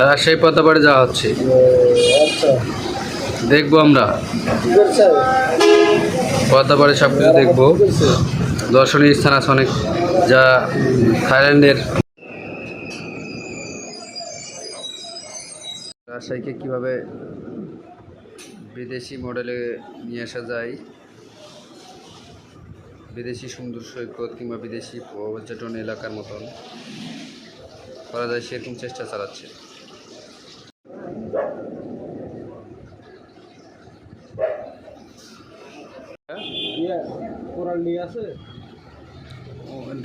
রাজশাহী পদ্মাপাড়ে যাওয়া হচ্ছে, আচ্ছা দেখবো আমরা কি করছে পদ্মাপাড়ে সব কিছু দেখবো। কি করছে দর্শনীয় স্থান আছে অনেক, যা থাইল্যান্ডের। রাজশাহীকে কীভাবে বিদেশি মডেলে নিয়ে আসা যায়, বিদেশি সুন্দর সৈকত কিংবা বিদেশি পর্যটন এলাকার মতন করা যায়, সেরকম চেষ্টা চালাচ্ছে। ইয়ে কোরআন নিয়ে আছে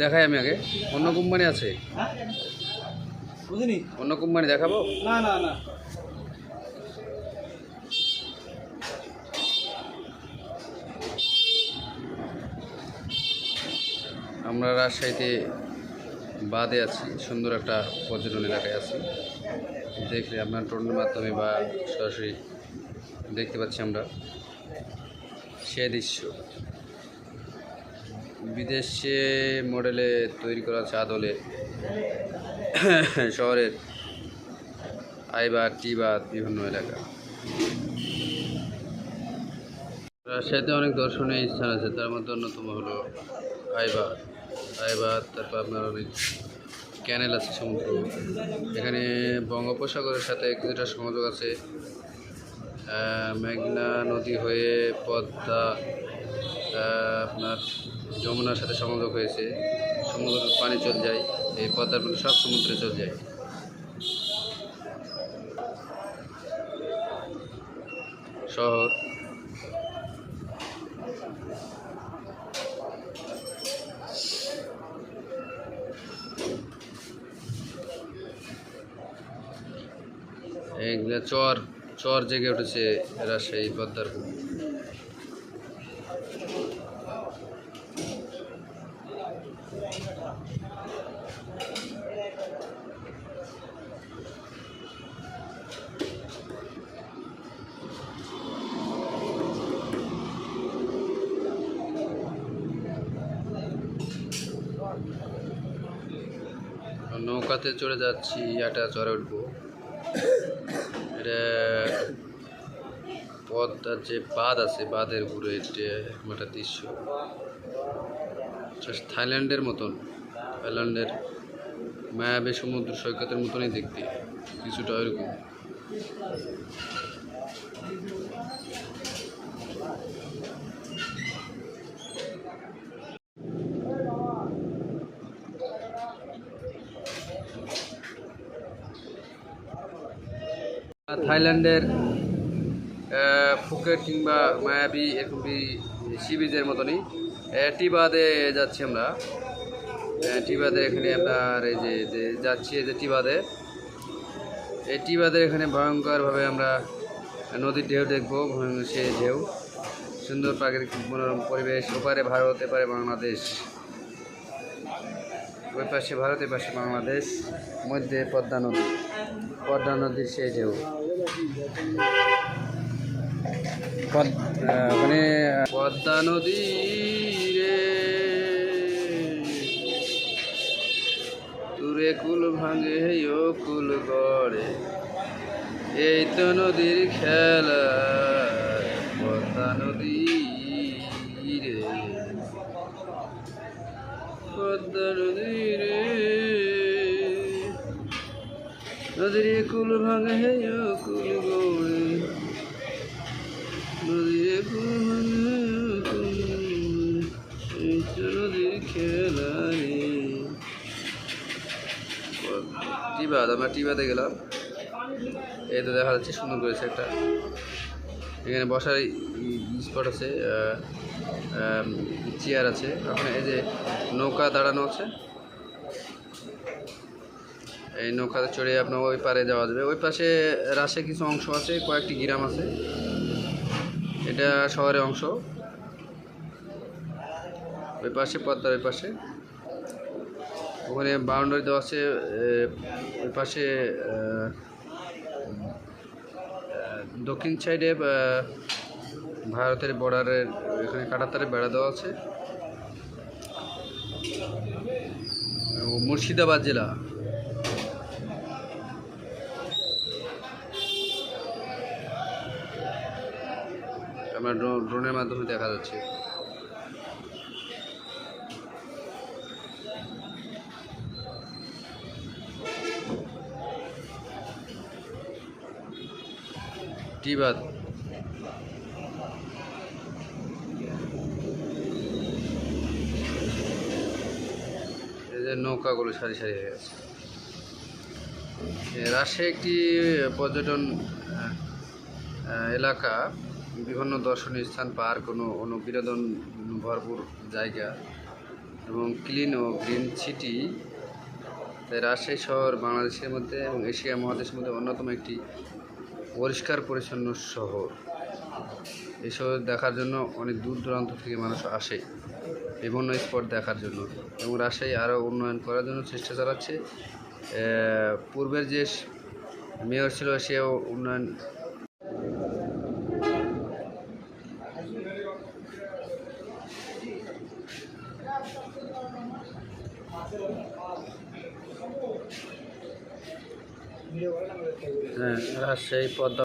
দেখাই আমি আগে, অন্য কোম্পানি আছে, বুঝিনি অন্য কোম্পানি দেখাবো। না না না আমরা রাজশাহীতে বাদে আছি, সুন্দর একটা পর্যটন এলাকায় আছি। দেখলে আপনার ড্রোনের মাধ্যমে বা সরাসরি দেখতে পাচ্ছি আমরা সে দৃশ্য। বিদেশে মডেলে তৈরি করা চাদলে শহরের আইবাদ টিবাদ বিভিন্ন এলাকা। রাজশাহীতে অনেক দর্শনীয় স্থান আছে, তার মধ্যে অন্যতম হলো আইবাদ। তারপর আপনার অনেক ক্যানেল আছে, সমুদ্র। এখানে বঙ্গোপসাগরের সাথে কিছুটা সংযোগ আছে। মেঘনা নদী হয়ে পদ্মা আপনার যমুনার সাথে সংযোগ হয়েছে, সমুদ্রের পানি চলে যায়, এই পদ্মার পানি সব সমুদ্রে চলে যায়। শহর এইগুলা চর চর জেগে উঠেছে রাজশাহী পদ্মার। নৌকাতে চড়ে যাচ্ছি, একটা চড়ে উঠবো। এটা পদ্মার যে বাঁধ আছে, বাঁধের উপরে একটা দৃশ্য, থাইল্যান্ডের মতন, থাইল্যান্ডের মায়াবী সমুদ্র সৈকতের মতনই দেখতে, কিছুটা ওইরকম। থাইল্যান্ডের ফুকেট কিংবা মায়াবী এরকম সি বিচের মতনই টিবাদে যাচ্ছি আমরা। টিবাদের এখানে আপনার এই যে যাচ্ছি, এই যে টিবাদে, এই টিবাদের এখানে ভয়ঙ্করভাবে আমরা নদীর ঢেউ দেখবো, সে ঢেউ, সুন্দর প্রাকৃতিক মনোরম পরিবেশ। ওপারে ভারত, এপারে বাংলাদেশ, ওই পাশে ভারত, এ পাশে বাংলাদেশ, মধ্যে পদ্মা নদী, পদ্মা নদীর সেই ঢেউ। মানে পদ্মা নদী রে তুরে কুল ভাঙে ও কুল গড়ে, এই তো নদীর খেলা, পদ্মা নদী রে, পদ্মা নদী রে, নদীর কুল ভাঙে ও কুল গড়ে, নদীর কুল ভাঙে ও কুল গড়ে, এই তো নদীর খেলা রে। টিবাদ, আমরা টিবাদে গেলাম। এই তো দেখা যাচ্ছে সুন্দর করেছে একটা, এখানে বসার স্পট আছে, চেয়ার আছে। ওখানে এই যে নৌকা দাঁড়ানো আছে, এই নৌকাতে চড়ে আপনার ওই পারে যাওয়া যাবে। ওই পাশে রাজশাহী কিছু অংশ আছে, কয়েকটি গ্রাম আছে, এটা শহরের অংশ। ওই পাশে পদ্মার ওই পাশে ওখানে বাউন্ডারি দেওয়া আছে। ওই পাশে দক্ষিণ সাইডে ভারতের বর্ডারের এখানে কাঁটাতারে বেড়া দেওয়া আছে। মুর্শিদাবাদ জেলা। আপনার ড্রোনের মাধ্যমে দেখা যাচ্ছে। টিবাদ এই যে নৌকাগুলো সারি সারি হয়ে গেছে। রাজশাহী একটি পর্যটন এলাকা, বিভিন্ন দর্শনীয় স্থান, পার্ক ও বিনোদন ভরপুর জায়গা এবং ক্লিন ও গ্রিন সিটি। তাই রাজশাহী শহর বাংলাদেশের মধ্যে এবং এশিয়া মহাদেশের মধ্যে অন্যতম একটি পরিষ্কার পরিচ্ছন্ন শহর। এই শহর দেখার জন্য অনেক দূর দূরান্ত থেকে মানুষ আসে বিভিন্ন স্পট দেখার জন্য, এবং রাজশাহী আরও উন্নয়ন করার জন্য চেষ্টা চালাচ্ছে। পূর্বের যে মেয়র ছিল সেও উন্নয়ন। হ্যাঁ, রাজশাহী পদ্মা